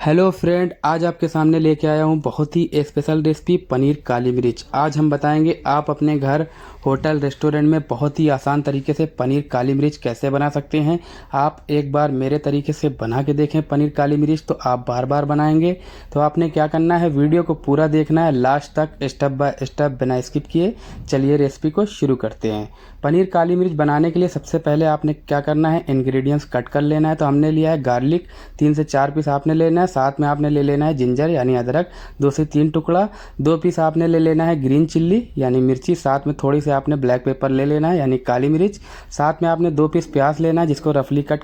Hello friend, आज आपके सामने लेके आया हूँ बहुत ही स्पेशल रेसिपी पनीर काली मिर्च। आज हम बताएंगे आप अपने घर, होटल, रेस्टोरेंट में बहुत ही आसान तरीके से पनीर काली मिर्च कैसे बना सकते हैं। आप एक बार मेरे तरीके से बना के देखें पनीर काली मिर्च, तो आप बार बार बनाएंगे। तो आपने क्या करना है, वीडियो को पूरा देखना है लास्ट तक, स्टेप बाय स्टेप, बिना स्किप किए। चलिए रेसिपी को शुरू करते हैं। पनीर काली मिर्च बनाने के लिए सबसे पहले आपने क्या करना है, इंग्रेडिएंट्स कट कर लेना है। तो हमने लिया है गार्लिक, 3 से 4 पीस आपने लेना है। साथ में आपने ले लेना है जिंजर यानी अदरक, 2 से 3 टुकड़ा। 2 पीस आपने ले लेना है ग्रीन चिल्ली यानी मिर्ची। साथ में थोड़ी सी आपने ब्लैक पेपर ले लेना है यानी काली मिर्च। साथ में आपने 2 पीस प्याज लेना है जिसको रफली कट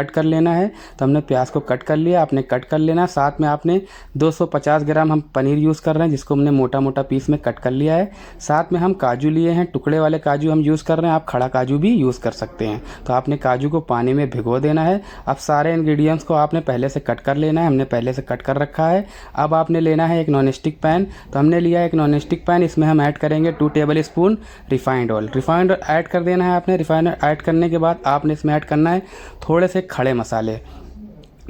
कर लेना है। तो हमने प्याज को कट कर लिया, आपने कट कर लेना। साथ में आपने 250 ग्राम हम पनीर यूज़ कर रहे हैं जिसको हमने मोटा मोटा पीस में कट कर लिया है। साथ में हम काजू लिए हैं, टुकड़े वाले काजू हम यूज़ कर रहे हैं, आप खड़ा काजू भी यूज़ कर सकते हैं। तो आपने काजू को पानी में भिगो देना है। अब सारे इंग्रेडिएंट्स को आपने पहले से कट कर लेना है, हमने पहले से कट कर रखा है। अब आपने लेना है एक नॉन स्टिक पैन। तो हमने लिया है एक नॉन स्टिक पैन, इसमें हम ऐड करेंगे 2 table spoon refined oil. Refined add कर देना है आपने। रिफाइंड ऐड करने के बाद आपने इसमें ऐड करना है थोड़े से खड़े मसाले।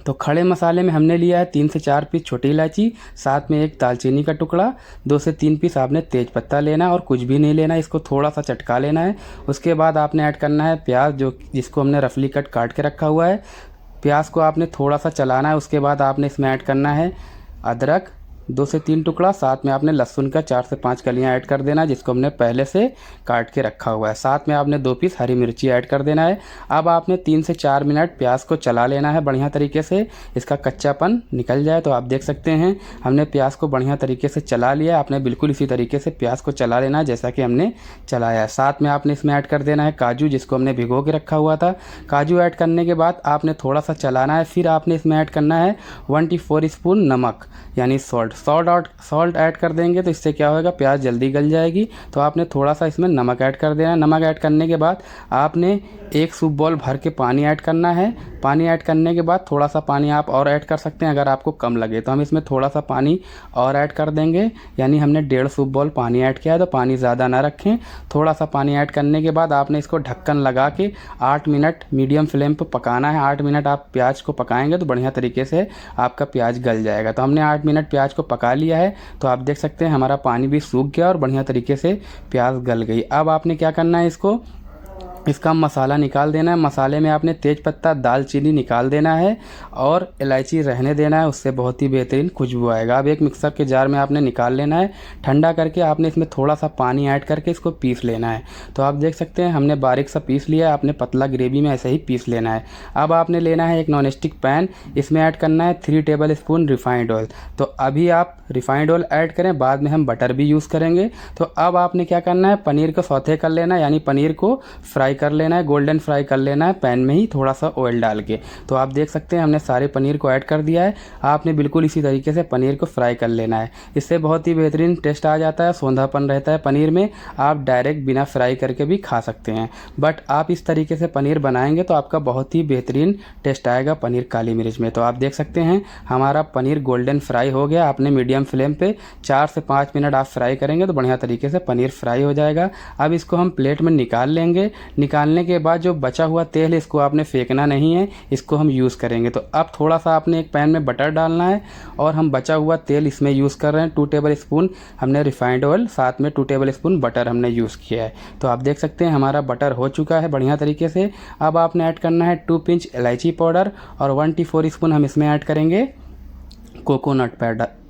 तो खड़े मसाले में हमने लिया है 3 से 4 पीस छोटी इलायची, साथ में एक दालचीनी का टुकड़ा, 2 से 3 पीस आपने तेज पत्ता लेना है और कुछ भी नहीं लेना है, इसको थोड़ा सा चटका लेना है। उसके बाद आपने ऐड करना है प्याज, जिसको हमने रफली काट के रखा हुआ है। प्याज को आपने थोड़ा सा चलाना है। उसके बाद आपने इसमें ऐड करना है अदरक, 2 से 3 टुकड़ा। साथ में आपने लहसुन का 4 से 5 कलियां ऐड कर देना जिसको हमने पहले से काट के रखा हुआ है। साथ में आपने 2 पीस हरी मिर्ची ऐड कर देना है। अब आपने 3 से 4 मिनट प्याज को चला लेना है बढ़िया तरीके से, इसका कच्चापन निकल जाए। तो आप देख सकते हैं हमने प्याज को बढ़िया तरीके से चला लिया। आपने बिल्कुल इसी तरीके से प्याज को चला लेना है जैसा कि हमने चलाया है। साथ में आपने इसमें ऐड कर देना है काजू, जिसको हमने भिगो के रखा हुआ था। काजू ऐड करने के बाद आपने थोड़ा सा चलाना है। फिर आपने इसमें ऐड करना है 1 स्पून नमक यानी सॉल्ट ऐड कर देंगे तो इससे क्या होगा, प्याज जल्दी गल जाएगी। तो आपने थोड़ा सा इसमें नमक ऐड कर देना है। नमक ऐड करने के बाद आपने 1 सूप बॉल भर के पानी ऐड करना है। पानी ऐड करने के बाद थोड़ा सा पानी आप और ऐड कर सकते हैं अगर आपको कम लगे तो। हम इसमें थोड़ा सा पानी और ऐड कर देंगे, यानी हमने 1.5 सूप बॉल पानी ऐड किया है। तो पानी ज़्यादा ना रखें, थोड़ा सा पानी ऐड करने के बाद आपने इसको ढक्कन लगा के 8 मिनट मीडियम फ्लेम पर पकाना है। 8 मिनट आप प्याज को पकाएंगे तो बढ़िया तरीके से आपका प्याज गल जाएगा। तो हमने 8 मिनट प्याज को पका लिया है। तो आप देख सकते हैं हमारा पानी भी सूख गया और बढ़िया तरीके से प्याज गल गई। अब आपने क्या करना है, इसका मसाला निकाल देना है। मसाले में आपने तेज पत्ता, दालचीनी निकाल देना है और इलायची रहने देना है, उससे बहुत ही बेहतरीन खुशबू आएगा। अब एक मिक्सर के जार में आपने निकाल लेना है। ठंडा करके आपने इसमें थोड़ा सा पानी ऐड करके इसको पीस लेना है। तो आप देख सकते हैं हमने बारीक सा पीस लिया है, आपने पतला ग्रेवी में ऐसे ही पीस लेना है। अब आपने लेना है एक नॉन स्टिक पैन, इसमें ऐड करना है 3 टेबल स्पून रिफाइंड ऑयल। तो अभी आप रिफाइंड ऑयल ऐड करें, बाद में हम बटर भी यूज़ करेंगे। तो अब आपने क्या करना है, पनीर को सौते कर लेना है, यानी पनीर को फ्राई कर लेना है, गोल्डन फ्राई कर लेना है पैन में ही थोड़ा सा ऑयल डाल के। तो आप देख सकते हैं हमने सारे पनीर को ऐड कर दिया है। आपने बिल्कुल इसी तरीके से पनीर को फ्राई कर लेना है, इससे बहुत ही बेहतरीन टेस्ट आ जाता है, सौंधापन रहता है पनीर में। आप डायरेक्ट बिना फ्राई करके भी खा सकते हैं, बट आप इस तरीके से पनीर बनाएंगे तो आपका बहुत ही बेहतरीन टेस्ट आएगा पनीर काली मिर्च में। तो आप देख सकते हैं हमारा पनीर गोल्डन फ्राई हो गया। आपने मीडियम फ्लेम पे 4 से 5 मिनट आप फ्राई करेंगे तो बढ़िया तरीके से पनीर फ्राई हो जाएगा। अब इसको हम प्लेट में निकाल लेंगे। निकालने के बाद जो बचा हुआ तेल है इसको आपने फेंकना नहीं है, इसको हम यूज़ करेंगे। तो अब थोड़ा सा आपने एक पैन में बटर डालना है और हम बचा हुआ तेल इसमें यूज़ कर रहे हैं। 2 टेबल स्पून हमने रिफाइंड ऑयल, साथ में 2 टेबल स्पून बटर हमने यूज़ किया है। तो आप देख सकते हैं हमारा बटर हो चुका है बढ़िया तरीके से। अब आपने ऐड करना है 2 पिंच इलायची पाउडर और 1 स्पून हम इसमें ऐड करेंगे कोकोनट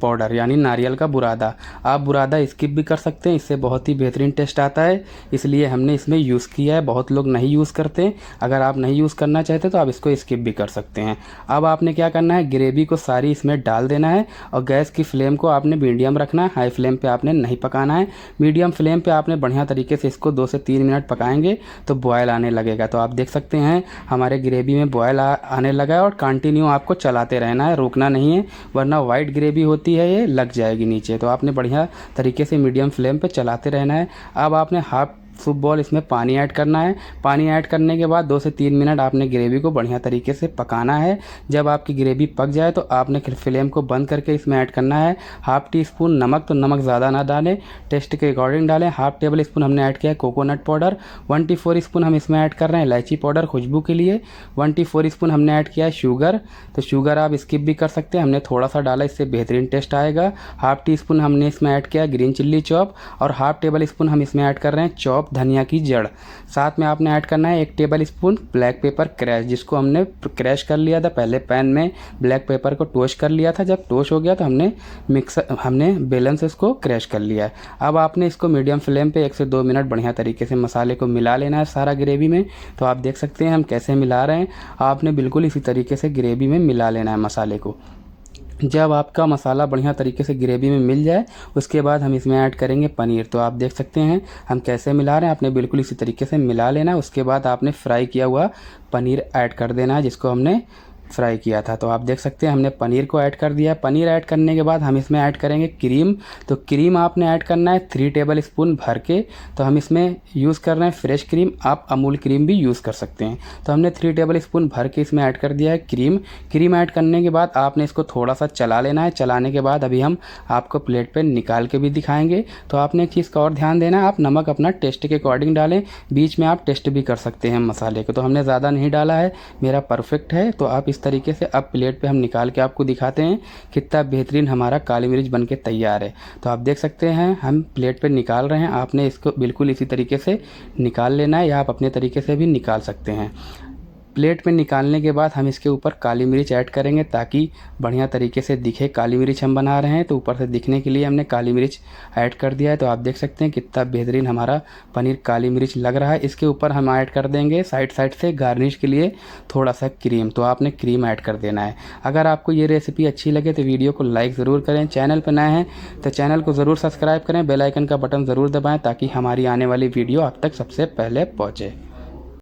पाउडर यानी नारियल का बुरादा। आप बुरादा स्किप भी कर सकते हैं, इससे बहुत ही बेहतरीन टेस्ट आता है, इसलिए हमने इसमें यूज़ किया है। बहुत लोग नहीं यूज़ करते, अगर आप नहीं यूज़ करना चाहते तो आप इसको स्किप भी कर सकते हैं। अब आपने क्या करना है, ग्रेवी को सारी इसमें डाल देना है और गैस की फ्लेम को आपने मीडियम रखना है, हाई फ्लेम पर आपने नहीं पकाना है। मीडियम फ्लेम पर आपने बढ़िया तरीके से इसको 2 से 3 मिनट पकाएंगे तो बॉयल आने लगेगा। तो आप देख सकते हैं हमारे ग्रेवी में बॉयल आने लगा है और कंटिन्यू आपको चलाते रहना है, रोकना नहीं है, वरना वाइट ग्रेवी होती है ये लग जाएगी नीचे। तो आपने बढ़िया तरीके से मीडियम फ्लेम पे चलाते रहना है। अब आपने हाफ सूप बॉल इसमें पानी ऐड करना है। पानी ऐड करने के बाद 2 से 3 मिनट आपने ग्रेवी को बढ़िया तरीके से पकाना है। जब आपकी ग्रेवी पक जाए तो आपने फ्लेम को बंद करके इसमें ऐड करना है हाफ़ टी स्पून नमक। तो नमक ज़्यादा ना डालें, टेस्ट के अकॉर्डिंग डालें। हाफ़ टेबल स्पून हमने ऐड किया है कोकोनट पाउडर। 1/4 स्पून हम इसमें ऐड कर रहे हैं इलायची पाउडर खुशबू के लिए। 1/4 स्पून हमने ऐड किया है शुगर। तो शुगर आप स्किप भी कर सकते हैं, हमने थोड़ा सा डाला, इससे बेहतरीन टेस्ट आएगा। हाफ़ टी स्पून हमने इसमें ऐड किया है ग्रीन चिल्ली चॉप और हाफ़ टेबल स्पून हम इसमें ऐड कर रहे हैं चॉप धनिया की जड़। साथ में आपने ऐड करना है 1 table spoon black pepper crash, जिसको हमने क्रैश कर लिया था। पहले पैन में ब्लैक पेपर को टोस्ट कर लिया था, जब टोस्ट हो गया तो हमने बेलन से इसको क्रैश कर लिया है। अब आपने इसको मीडियम फ्लेम पे 1 से 2 मिनट बढ़िया तरीके से मसाले को मिला लेना है सारा ग्रेवी में। तो आप देख सकते हैं हम कैसे मिला रहे हैं, आपने बिल्कुल इसी तरीके से ग्रेवी में मिला लेना है मसाले को। जब आपका मसाला बढ़िया तरीके से ग्रेवी में मिल जाए उसके बाद हम इसमें ऐड करेंगे पनीर। तो आप देख सकते हैं हम कैसे मिला रहे हैं, आपने बिल्कुल इसी तरीके से मिला लेना है। उसके बाद आपने फ्राई किया हुआ पनीर ऐड कर देना है, जिसको हमने फ्राई किया था। तो आप देख सकते हैं हमने पनीर को ऐड कर दिया है। पनीर ऐड करने के बाद हम इसमें ऐड करेंगे क्रीम। तो क्रीम आपने ऐड करना है 3 टेबल स्पून भर के। तो हम इसमें यूज़ कर रहे हैं फ्रेश क्रीम, आप अमूल क्रीम भी यूज़ कर सकते हैं। तो हमने 3 टेबल स्पून भर के इसमें ऐड कर दिया है क्रीम। क्रीम ऐड करने के बाद आपने इसको थोड़ा सा चला लेना है। चलाने के बाद अभी हम आपको प्लेट पर निकाल के भी दिखाएंगे। तो आपने एक चीज़ का और ध्यान देना है, आप नमक अपना टेस्ट के अकॉर्डिंग डालें, बीच में आप टेस्ट भी कर सकते हैं मसाले को। तो हमने ज़्यादा नहीं डाला है, मेरा परफेक्ट है। तो आप इस तरीके से अब प्लेट पे हम निकाल के आपको दिखाते हैं कितना बेहतरीन हमारा काली मिर्च बन के तैयार है। तो आप देख सकते हैं हम प्लेट पे निकाल रहे हैं, आपने इसको बिल्कुल इसी तरीके से निकाल लेना है या आप अपने तरीके से भी निकाल सकते हैं। प्लेट में निकालने के बाद हम इसके ऊपर काली मिर्च ऐड करेंगे ताकि बढ़िया तरीके से दिखे। काली मिर्च हम बना रहे हैं तो ऊपर से दिखने के लिए हमने काली मिर्च ऐड कर दिया है। तो आप देख सकते हैं कितना बेहतरीन हमारा पनीर काली मिर्च लग रहा है। इसके ऊपर हम ऐड कर देंगे साइड से गार्निश के लिए थोड़ा सा क्रीम। तो आपने क्रीम ऐड कर देना है। अगर आपको ये रेसिपी अच्छी लगे तो वीडियो को लाइक ज़रूर करें, चैनल पर नए हैं तो चैनल को ज़रूर सब्सक्राइब करें, बेल आइकन का बटन ज़रूर दबाएँ ताकि हमारी आने वाली वीडियो आप तक सबसे पहले पहुँचे।